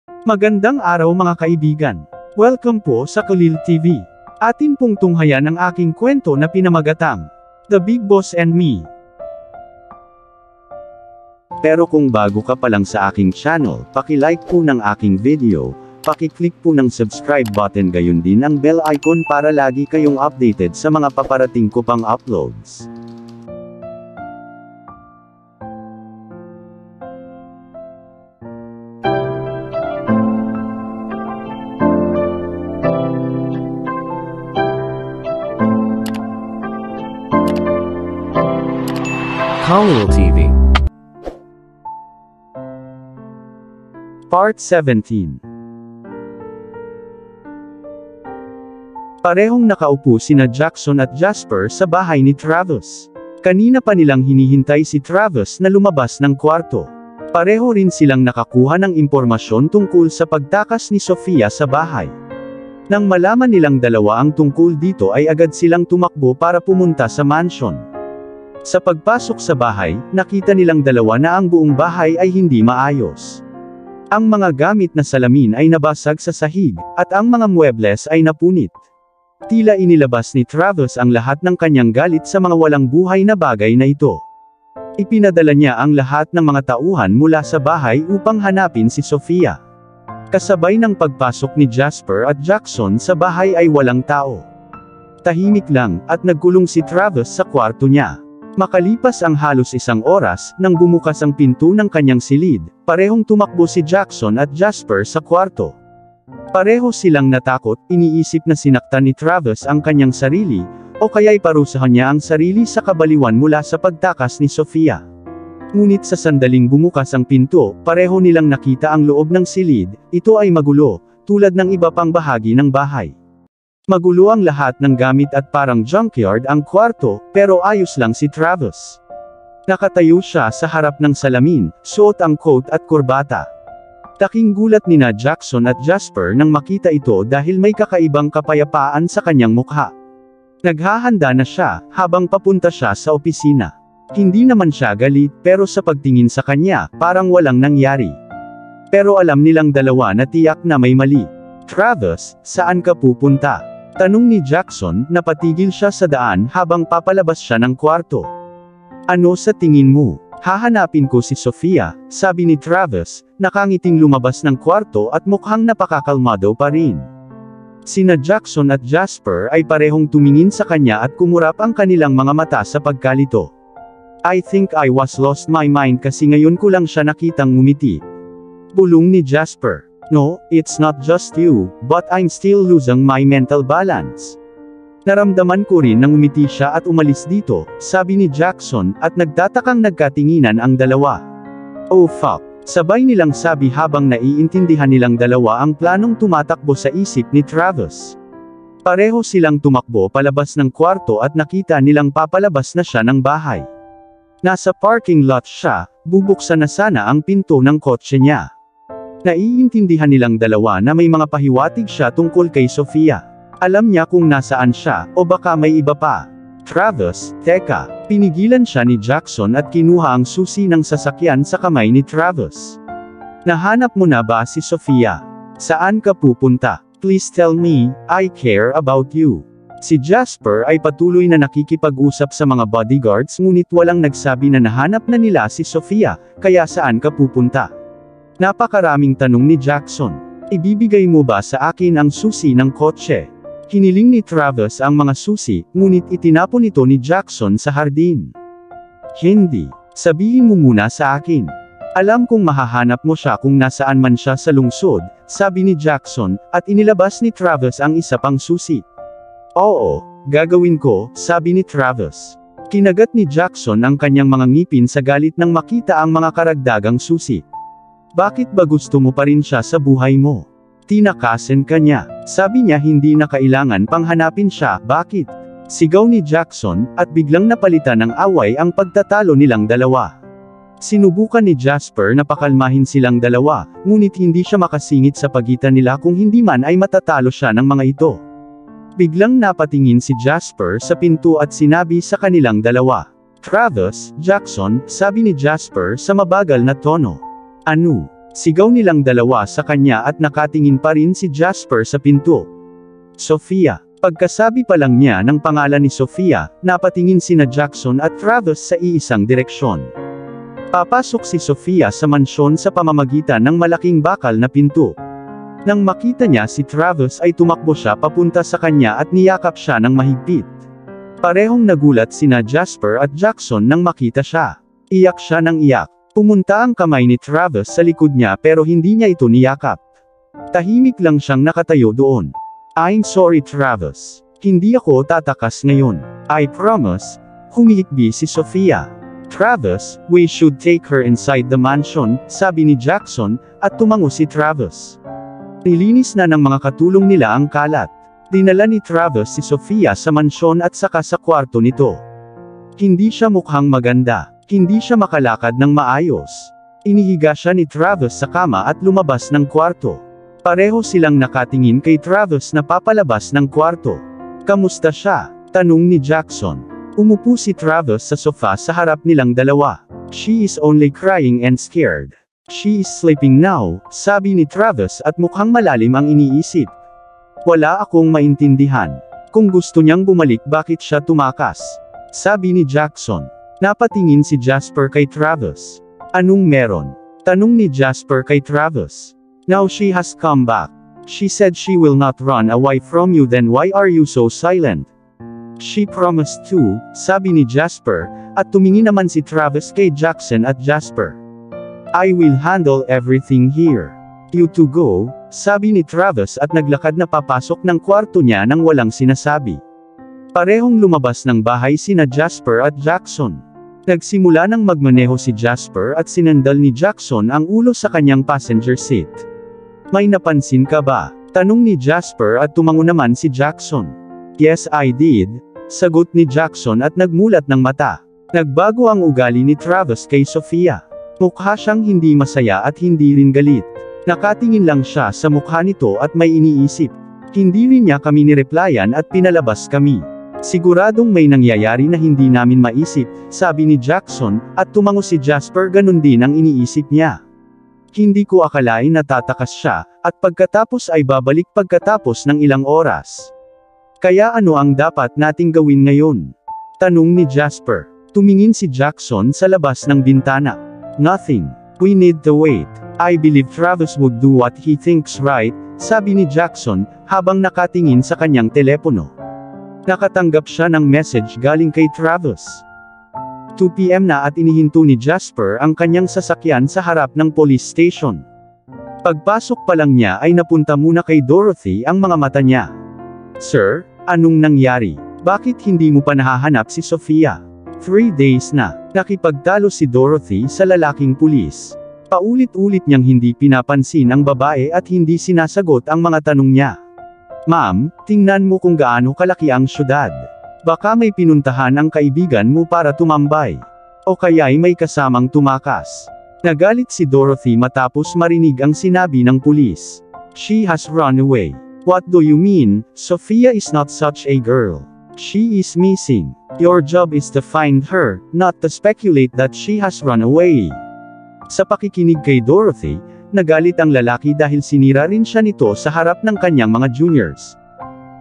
Magandang araw mga kaibigan. Welcome po sa Kulil TV. Atin pong tunghayan ang aking kwento na pinamagatang The Big Boss and Me. Pero kung bago ka pa lang sa aking channel, paki-like po ng aking video, paki-click po ng subscribe button gayon din ang bell icon para lagi kayong updated sa mga paparating ko pang uploads. Kulil TV. Part 17. Parehong nakaupo sina Jackson at Jasper sa bahay ni Travis. Kanina pa nilang hinihintay si Travis na lumabas ng kwarto. Pareho rin silang nakakuha ng impormasyon tungkol sa pagtakas ni Sofia sa bahay. Nang malaman nilang dalawa ang tungkol dito ay agad silang tumakbo para pumunta sa mansion. Sa pagpasok sa bahay, nakita nilang dalawa na ang buong bahay ay hindi maayos. Ang mga gamit na salamin ay nabasag sa sahig, at ang mga muebles ay napunit. Tila inilabas ni Travis ang lahat ng kanyang galit sa mga walang buhay na bagay na ito. Ipinadala niya ang lahat ng mga tauhan mula sa bahay upang hanapin si Sofia. Kasabay ng pagpasok ni Jasper at Jackson sa bahay ay walang tao. Tahimik lang, at nagkulong si Travis sa kwarto niya. Makalipas ang halos isang oras, nang bumukas ang pinto ng kanyang silid, parehong tumakbo si Jackson at Jasper sa kwarto. Pareho silang natakot, iniisip na sinaktan ni Travis ang kanyang sarili, o kaya'y parusahan niya ang sarili sa kabaliwan mula sa pagtakas ni Sofia. Ngunit sa sandaling bumukas ang pinto, pareho nilang nakita ang loob ng silid, ito ay magulo, tulad ng iba pang bahagi ng bahay. Magulo ang lahat ng gamit at parang junkyard ang kwarto, pero ayos lang si Travis. Nakatayo siya sa harap ng salamin, suot ang coat at kurbata. Taking gulat nina Jackson at Jasper nang makita ito dahil may kakaibang kapayapaan sa kanyang mukha. Naghahanda na siya, habang papunta siya sa opisina. Hindi naman siya galit, pero sa pagtingin sa kanya, parang walang nangyari. Pero alam nilang dalawa na tiyak na may mali. Travis, saan ka pupunta? Tanong ni Jackson, napatigil siya sa daan habang papalabas siya ng kwarto. Ano sa tingin mo? Hahanapin ko si Sofia, sabi ni Travis, nakangiting lumabas ng kwarto at mukhang napakakalmado pa rin. Sina Jackson at Jasper ay parehong tumingin sa kanya at kumurap ang kanilang mga mata sa pagkalito. I think I was lost my mind kasi ngayon ko lang siya nakitang ngumiti. Bulong ni Jasper. No, it's not just you, but I'm still losing my mental balance. Naramdaman ko rin nang umiti siya at umalis dito, sabi ni Jackson, at nagtatakang nagkatinginan ang dalawa. Oh fuck, sabay nilang sabi habang naiintindihan nilang dalawa ang planong tumatakbo sa isip ni Travis. Pareho silang tumakbo palabas ng kwarto at nakita nilang papalabas na siya ng bahay. Nasa parking lot siya, bubuksan na sana ang pinto ng kotse niya. Naiintindihan nilang dalawa na may mga pahiwatig siya tungkol kay Sofia. Alam niya kung nasaan siya, o baka may iba pa. Travis, teka, pinigilan siya ni Jackson at kinuha ang susi ng sasakyan sa kamay ni Travis. Nahanap mo na ba si Sofia? Saan ka pupunta? Please tell me, I care about you. Si Jasper ay patuloy na nakikipag-usap sa mga bodyguards ngunit walang nagsabi na nahanap na nila si Sofia, kaya saan ka pupunta? Napakaraming tanong ni Jackson. Ibibigay mo ba sa akin ang susi ng kotse? Hiniling ni Travis ang mga susi, ngunit itinapon ito ni Jackson sa hardin. Hindi. Sabihin mo muna sa akin. Alam kong mahahanap mo siya kung nasaan man siya sa lungsod, sabi ni Jackson, at inilabas ni Travis ang isa pang susi. Oo, gagawin ko, sabi ni Travis. Kinagat ni Jackson ang kanyang mga ngipin sa galit nang makita ang mga karagdagang susi. Bakit ba gusto mo pa rin siya sa buhay mo? Tinakasan ka niya. Sabi niya hindi na kailangan pang hanapin siya, bakit? Sigaw ni Jackson, at biglang napalitan ng away ang pagtatalo nilang dalawa. Sinubukan ni Jasper na pakalmahin silang dalawa, ngunit hindi siya makasingit sa pagitan nila kung hindi man ay matatalo siya ng mga ito. Biglang napatingin si Jasper sa pinto at sinabi sa kanilang dalawa. Travis, Jackson, sabi ni Jasper sa mabagal na tono. Ano? Sigaw nilang dalawa sa kanya at nakatingin pa rin si Jasper sa pinto. Sofia. Pagkasabi pa lang niya ng pangalan ni Sofia, napatingin sina Jackson at Travis sa iisang direksyon. Papasok si Sofia sa mansyon sa pamamagitan ng malaking bakal na pinto. Nang makita niya si Travis ay tumakbo siya papunta sa kanya at niyakap siya ng mahigpit. Parehong nagulat sina Jasper at Jackson nang makita siya. Iyak siya ng iyak. Pumunta ang kamay ni Travis sa likod niya pero hindi niya ito niyakap. Tahimik lang siyang nakatayo doon. I'm sorry Travis. Hindi ako tatakas ngayon. I promise. Humihikbi si Sofia. Travis, we should take her inside the mansion, sabi ni Jackson, at tumango si Travis. Nilinis na ng mga katulong nila ang kalat. Dinala ni Travis si Sofia sa mansyon at saka sa kwarto nito. Hindi siya mukhang maganda. Hindi siya makalakad ng maayos. Inihiga siya ni Travis sa kama at lumabas ng kwarto. Pareho silang nakatingin kay Travis na papalabas ng kwarto. Kamusta siya? Tanong ni Jackson. Umupo si Travis sa sofa sa harap nilang dalawa. She is only crying and scared. She is sleeping now, sabi ni Travis at mukhang malalim ang iniisip. Wala akong maintindihan. Kung gusto niyang bumalik bakit siya tumakas? Sabi ni Jackson. Napatingin si Jasper kay Travis. Anong meron? Tanong ni Jasper kay Travis. Now she has come back. She said she will not run away from you, then why are you so silent? She promised to, sabi ni Jasper, at tumingin naman si Travis kay Jackson at Jasper. I will handle everything here. You two go, sabi ni Travis at naglakad na papasok ng kwarto niya nang walang sinasabi. Parehong lumabas ng bahay sina Jasper at Jackson. Nagsimula nang magmaneho si Jasper at sinandal ni Jackson ang ulo sa kanyang passenger seat. May napansin ka ba? Tanong ni Jasper at tumango naman si Jackson. Yes I did, sagot ni Jackson at nagmulat ng mata. Nagbago ang ugali ni Travis kay Sofia. Mukha siyang hindi masaya at hindi rin galit. Nakatingin lang siya sa mukha nito at may iniisip. Hindi rin niya kami nireplyan at pinalabas kami. Siguradong may nangyayari na hindi namin maisip, sabi ni Jackson, at tumango si Jasper ganun din ang iniisip niya. Hindi ko akalain na tatakas siya, at pagkatapos ay babalik pagkatapos ng ilang oras. Kaya ano ang dapat nating gawin ngayon? Tanong ni Jasper. Tumingin si Jackson sa labas ng bintana. Nothing. We need to wait. I believe Travis would do what he thinks right, sabi ni Jackson, habang nakatingin sa kanyang telepono. Nakatanggap siya ng message galing kay Travis. 2 PM na at inihinto ni Jasper ang kanyang sasakyan sa harap ng police station. Pagpasok pa lang niya ay napunta muna kay Dorothy ang mga mata niya. Sir, anong nangyari? Bakit hindi mo pa nahahanap si Sofia? 3 days na. Nakipagtalo si Dorothy sa lalaking pulis. Paulit-ulit niyang hindi pinapansin ang babae at hindi sinasagot ang mga tanong niya. Ma'am, tingnan mo kung gaano kalaki ang syudad. Baka may pinuntahan ang kaibigan mo para tumambay. O kaya'y may kasamang tumakas. Nagalit si Dorothy matapos marinig ang sinabi ng pulis. She has run away. What do you mean? Sofia is not such a girl. She is missing. Your job is to find her, not to speculate that she has run away. Sa pakikinig kay Dorothy, nagalit ang lalaki dahil sinira rin siya nito sa harap ng kanyang mga juniors.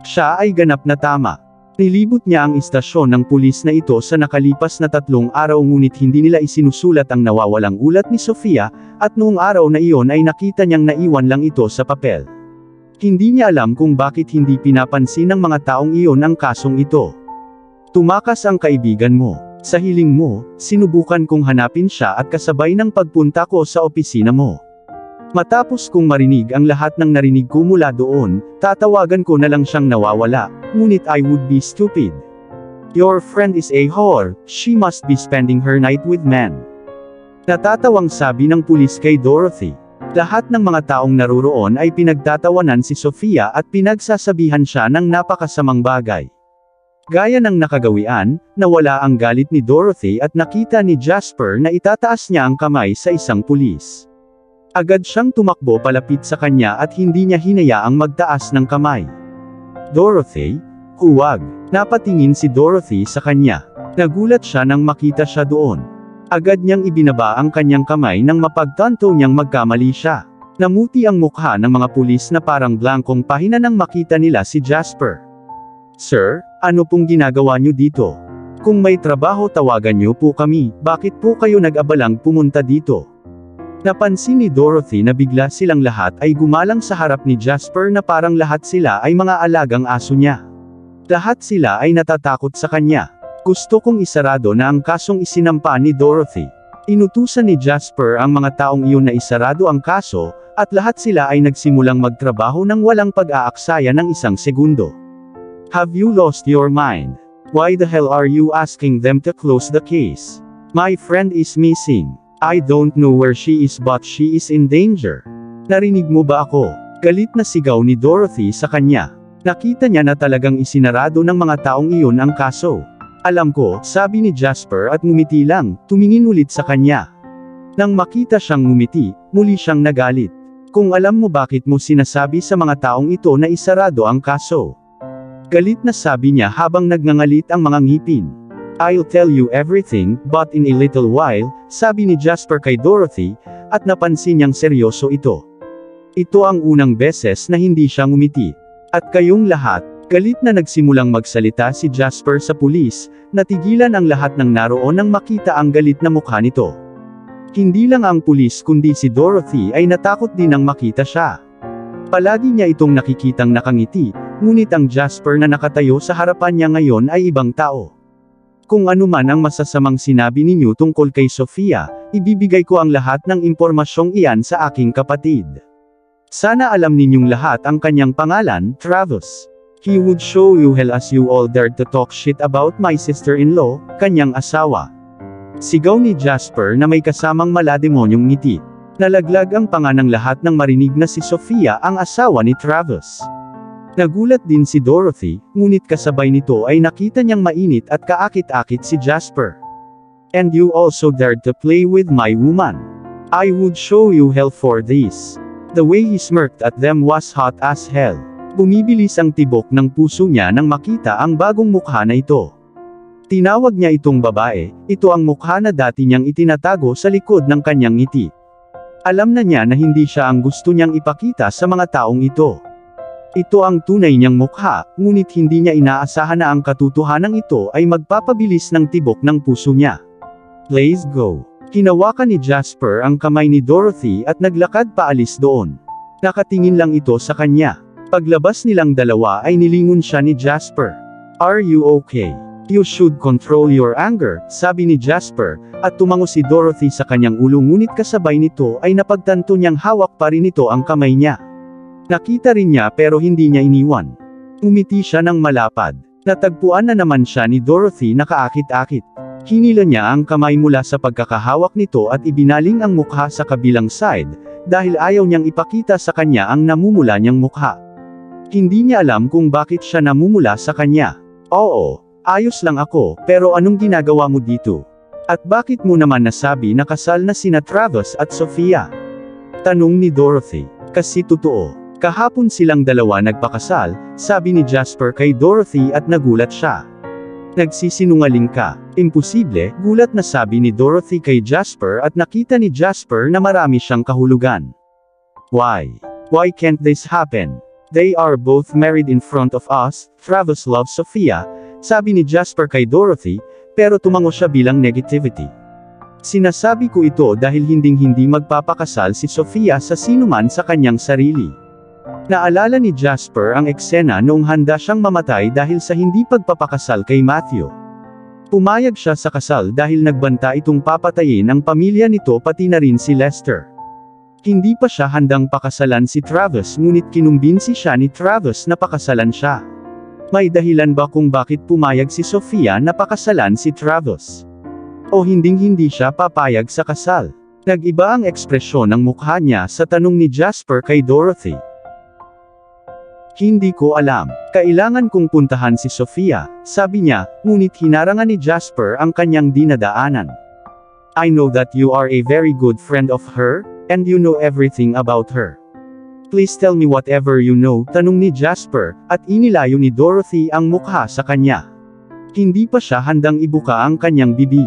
Siya ay ganap na tama. Nilibot niya ang istasyon ng pulis na ito sa nakalipas na 3 araw ngunit hindi nila isinusulat ang nawawalang ulat ni Sofia, at noong araw na iyon ay nakita niyang naiwan lang ito sa papel. Hindi niya alam kung bakit hindi pinapansin ng mga taong iyon ang kasong ito. Tumakas ang kaibigan mo. Sa hiling mo, sinubukan kong hanapin siya at kasabay ng pagpunta ko sa opisina mo. Matapos kong marinig ang lahat ng narinig ko mula doon, tatawagan ko na lang siyang nawawala, ngunit I would be stupid. Your friend is a whore, she must be spending her night with men. Natatawang sabi ng pulis kay Dorothy. Lahat ng mga taong naroroon ay pinagtatawanan si Sofia at pinagsasabihan siya ng napakasamang bagay. Gaya ng nakagawian, nawala ang galit ni Dorothy at nakita ni Jasper na itataas niya ang kamay sa isang pulis. Agad siyang tumakbo palapit sa kanya at hindi niya hinayaang magtaas ng kamay. Dorothy? Huwag. Napatingin si Dorothy sa kanya. Nagulat siya nang makita siya doon. Agad niyang ibinaba ang kanyang kamay nang mapagtanto niyang magkamali siya. Namuti ang mukha ng mga pulis na parang blankong pahina nang makita nila si Jasper. "Sir, ano pong ginagawa niyo dito? Kung may trabaho tawagan niyo po kami, bakit po kayo nag-abalang pumunta dito?" Napansin ni Dorothy na bigla silang lahat ay gumalang sa harap ni Jasper na parang lahat sila ay mga alagang aso niya. Lahat sila ay natatakot sa kanya. "Gusto kong isarado na ang kasong isinampa ni Dorothy." Inutusan ni Jasper ang mga taong iyon na isarado ang kaso, at lahat sila ay nagsimulang magtrabaho nang walang pag-aaksaya ng isang segundo. "Have you lost your mind? Why the hell are you asking them to close the case? My friend is missing. I don't know where she is but she is in danger. Narinig mo ba ako?" Galit na sigaw ni Dorothy sa kanya. Nakita niya na talagang isinarado ng mga taong iyon ang kaso. "Alam ko," sabi ni Jasper at ngumiti lang, tumingin ulit sa kanya. Nang makita siyang ngumiti, muli siyang nagalit. "Kung alam mo bakit mo sinasabi sa mga taong ito na isarado ang kaso?" Galit na sabi niya habang nagngangalit ang mga ngipin. "I'll tell you everything, but in a little while," sabi ni Jasper kay Dorothy, at napansin niyang seryoso ito. Ito ang unang beses na hindi siya ngumiti. "At kayong lahat," galit na nagsimulang magsalita si Jasper sa pulis, natigilan ang lahat ng naroon nang makita ang galit na mukha nito. Hindi lang ang pulis kundi si Dorothy ay natakot din nang makita siya. Palagi niya itong nakikitang nakangiti, ngunit ang Jasper na nakatayo sa harapan niya ngayon ay ibang tao. "Kung ano man ang masasamang sinabi ninyo tungkol kay Sofia, ibibigay ko ang lahat ng impormasyong iyan sa aking kapatid. Sana alam ninyong lahat ang kanyang pangalan, Travis. He would show you hell as you all dared to talk shit about my sister-in-law," kanyang asawa. Sigaw ni Jasper na may kasamang malademonyong ngiti. Nalaglag ang panga ng lahat nang marinig na si Sofia ang asawa ni Travis. Nagulat din si Dorothy, ngunit kasabay nito ay nakita niyang mainit at kaakit-akit si Jasper. "And you also dared to play with my woman. I would show you hell for this." The way he smirked at them was hot as hell. Bumibilis ang tibok ng puso niya nang makita ang bagong mukha na ito. Tinawag niya itong babae, ito ang mukha na dati niyang itinatago sa likod ng kanyang ngiti. Alam na niya na hindi siya ang gusto niyang ipakita sa mga taong ito. Ito ang tunay niyang mukha, ngunit hindi niya inaasahan na ang katotohanan ito ay magpapabilis ng tibok ng puso niya. "Let's go." Hinawakan ni Jasper ang kamay ni Dorothy at naglakad paalis doon. Nakatingin lang ito sa kanya. Paglabas nilang dalawa ay nilingon siya ni Jasper. "Are you okay? You should control your anger," sabi ni Jasper, at tumango si Dorothy sa kanyang ulo ngunit kasabay nito ay napagtanto niyang hawak pa rin ito ang kamay niya. Nakita rin niya pero hindi niya iniwan. Umiti siya ng malapad. Natagpuan na naman siya ni Dorothy na kaakit-akit. Hinila niya ang kamay mula sa pagkakahawak nito at ibinaling ang mukha sa kabilang side, dahil ayaw niyang ipakita sa kanya ang namumula niyang mukha. Hindi niya alam kung bakit siya namumula sa kanya. "Oo, ayos lang ako, pero anong ginagawa mo dito? At bakit mo naman nasabi na kasal na sina Travis at Sofia?" Tanong ni Dorothy. "Kasi totoo. Kahapon silang dalawa nagpakasal," sabi ni Jasper kay Dorothy at nagulat siya. "Nagsisinungaling ka." "Imposible," gulat na sabi ni Dorothy kay Jasper at nakita ni Jasper na marami siyang kahulugan. "Why? Why can't this happen? They are both married in front of us. Travis loves Sofia," sabi ni Jasper kay Dorothy, pero tumango siya bilang negativity. "Sinasabi ko ito dahil hinding-hindi magpapakasal si Sofia sa sinuman sa kanyang sarili." Naalala ni Jasper ang eksena noong handa siyang mamatay dahil sa hindi pagpapakasal kay Matthew. Pumayag siya sa kasal dahil nagbanta itong papatayin ang pamilya nito pati na rin si Lester. Hindi pa siya handang pakasalan si Travis ngunit kinumbinsi siya ni Travis na pakasalan siya. May dahilan ba kung bakit pumayag si Sofia na pakasalan si Travis? O hinding-hindi siya papayag sa kasal? Nag-iba ang ekspresyon ng mukha niya sa tanong ni Jasper kay Dorothy. "Hindi ko alam. Kailangan kong puntahan si Sofia," sabi niya, ngunit hinarangan ni Jasper ang kanyang dinadaanan. "I know that you are a very good friend of her, and you know everything about her. Please tell me whatever you know," tanong ni Jasper, at inilayo ni Dorothy ang mukha sa kanya. Hindi pa siya handang ibuka ang kanyang bibig.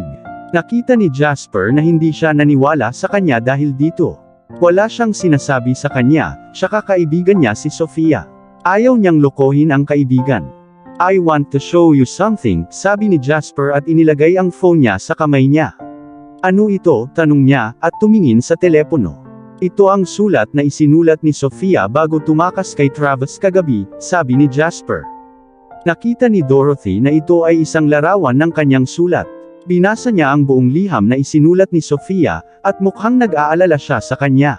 Nakita ni Jasper na hindi siya naniwala sa kanya dahil dito. Wala siyang sinasabi sa kanya, tsaka kaibigan niya si Sofia. Ayaw niyang lokohin ang kaibigan. I want to show you something, sabi ni Jasper at inilagay ang phone niya sa kamay niya. Ano ito, tanong niya, at tumingin sa telepono. Ito ang sulat na isinulat ni Sofia bago tumakas kay Travis kagabi, sabi ni Jasper. Nakita ni Dorothy na ito ay isang larawan ng kanyang sulat. Binasa niya ang buong liham na isinulat ni Sofia, at mukhang nag-aalala siya sa kanya.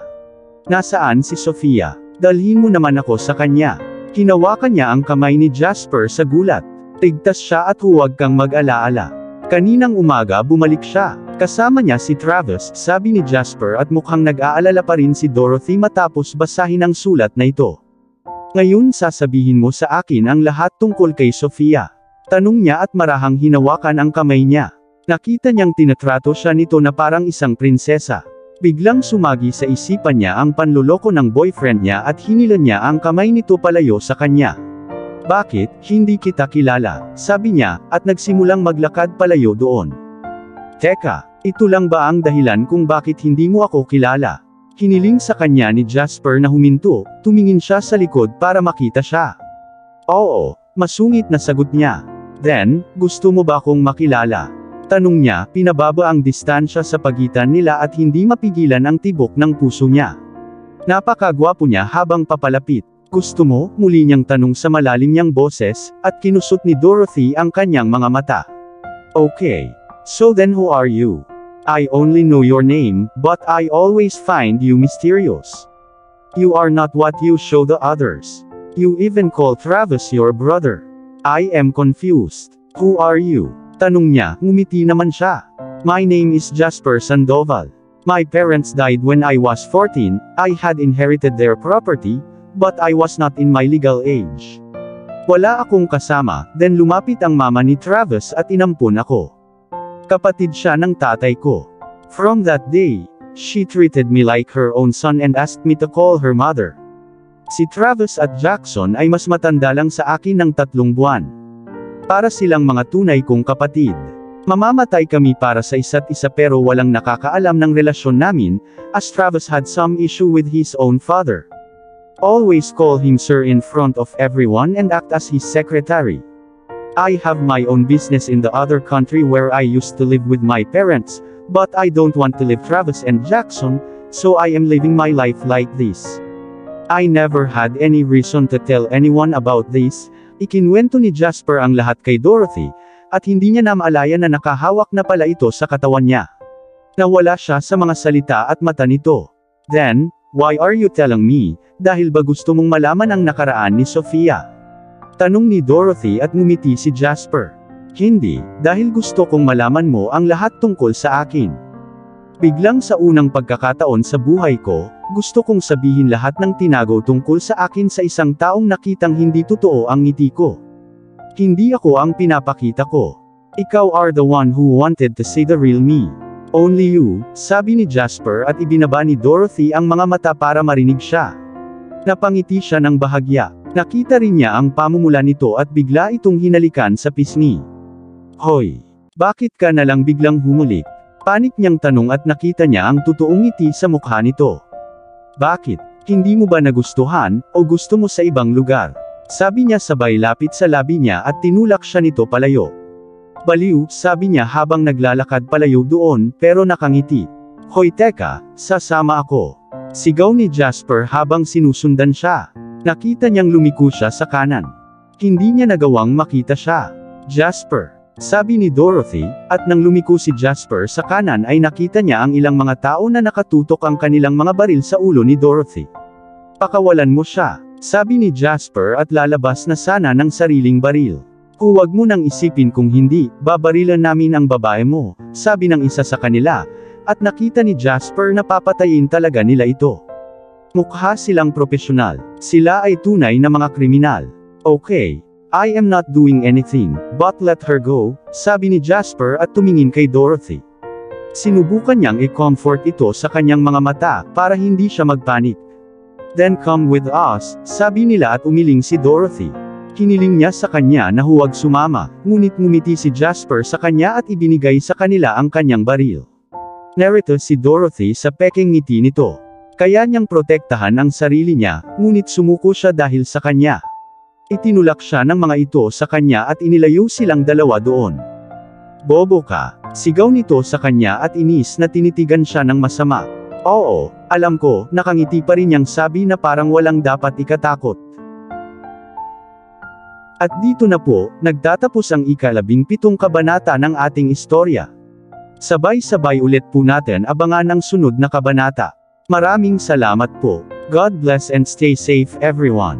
Nasaan si Sofia? Dalhin mo naman ako sa kanya. Hinawakan niya ang kamay ni Jasper sa gulat. Tigtas siya at huwag kang mag-alaala. Kaninang umaga bumalik siya. Kasama niya si Travis, sabi ni Jasper at mukhang nag-aalala pa rin si Dorothy matapos basahin ang sulat na ito. Ngayon sasabihin mo sa akin ang lahat tungkol kay Sofia. Tanong niya at marahang hinawakan ang kamay niya. Nakita niyang tinatrato siya nito na parang isang prinsesa. Biglang sumagi sa isipan niya ang panloloko ng boyfriend niya at hinilan niya ang kamay nito palayo sa kanya. Bakit, hindi kita kilala, sabi niya, at nagsimulang maglakad palayo doon. Teka, ito lang ba ang dahilan kung bakit hindi mo ako kilala? Hiniling sa kanya ni Jasper na huminto, tumingin siya sa likod para makita siya. Oo, masungit na sagot niya. Then, gusto mo ba akong makilala? Tanong niya, pinababa ang distansya sa pagitan nila at hindi mapigilan ang tibok ng puso niya. Napakagwapo niya habang papalapit. Gusto mo? Muli niyang tanong sa malalim niyang boses, at kinusot ni Dorothy ang kanyang mga mata. Okay. So then who are you? I only know your name, but I always find you mysterious. You are not what you show the others. You even call Travis your brother. I am confused. Who are you? Tanong niya, ngumiti naman siya. My name is Jasper Sandoval. My parents died when I was 14, I had inherited their property, but I was not in my legal age. Wala akong kasama, then lumapit ang mama ni Travis at inampun ako. Kapatid siya ng tatay ko. From that day, she treated me like her own son and asked me to call her mother. Si Travis at Jackson ay mas matanda lang sa akin ng 3 buwan. Para silang mga tunay kong kapatid. Mamamatay kami para sa isa't isa pero walang nakakaalam ng relasyon namin, as Travis had some issue with his own father. Always call him sir in front of everyone and act as his secretary. I have my own business in the other country where I used to live with my parents, but I don't want to leave Travis and Jackson, so I am living my life like this. I never had any reason to tell anyone about this. Ikinwento ni Jasper ang lahat kay Dorothy, at hindi niya na maalaya na nakahawak na pala ito sa katawan niya. Nawala siya sa mga salita at mata nito. Then, why are you telling me? Dahil ba gusto mong malaman ang nakaraan ni Sofia? Tanong ni Dorothy at ngumiti si Jasper. Hindi, dahil gusto kong malaman mo ang lahat tungkol sa akin. Biglang sa unang pagkakataon sa buhay ko, gusto kong sabihin lahat ng tinago tungkol sa akin sa isang taong nakitang hindi totoo ang ngiti ko. Hindi ako ang pinapakita ko. Ikaw are the one who wanted to see the real me. Only you, sabi ni Jasper at ibinaba ni Dorothy ang mga mata para marinig siya. Napangiti siya ng bahagya. Nakita rin niya ang pamumula nito at bigla itong hinalikan sa pisngi. Hoy! Bakit ka nalang biglang humulik? Panik niyang tanong at nakita niya ang totoong ngiti sa mukha nito. Bakit? Hindi mo ba nagustuhan, o gusto mo sa ibang lugar? Sabi niya sabay lapit sa labi niya at tinulak siya nito palayo. Baliw, sabi niya habang naglalakad palayo doon, pero nakangiti. Hoy teka, sasama ako. Sigaw ni Jasper habang sinusundan siya. Nakita niyang lumiko siya sa kanan. Hindi niya nagawang makita siya. Jasper, sabi ni Dorothy, at nang lumiko si Jasper sa kanan ay nakita niya ang ilang mga tao na nakatutok ang kanilang mga baril sa ulo ni Dorothy. Pakawalan mo siya, sabi ni Jasper at lalabas na sana ng sariling baril. Huwag mo nang isipin kung hindi, babarilan namin ang babae mo, sabi ng isa sa kanila, at nakita ni Jasper na papatayin talaga nila ito. Mukha silang propesyonal, sila ay tunay na mga kriminal. Okay. I am not doing anything, but let her go, sabi ni Jasper at tumingin kay Dorothy. Sinubukan niyang i-comfort ito sa kanyang mga mata, para hindi siya magpanik. Then come with us, sabi nila at umiling si Dorothy. Hiniling niya sa kanya na huwag sumama, ngunit ngumiti si Jasper sa kanya at ibinigay sa kanila ang kanyang baril. Narito si Dorothy sa pekeng ngiti nito. Kaya niyang protektahan ang sarili niya, ngunit sumuko siya dahil sa kanya. Itinulak siya ng mga ito sa kanya at inilayo silang dalawa doon. "Bobo ka," sigaw nito sa kanya at inis na tinitigan siya ng masama. "Oo, alam ko," nakangiti pa rin niyang sabi na parang walang dapat ikatakot. At dito na po, nagtatapos ang ika-17 kabanata ng ating istorya. Sabay-sabay ulit po natin abangan ang sunod na kabanata. Maraming salamat po. God bless and stay safe everyone.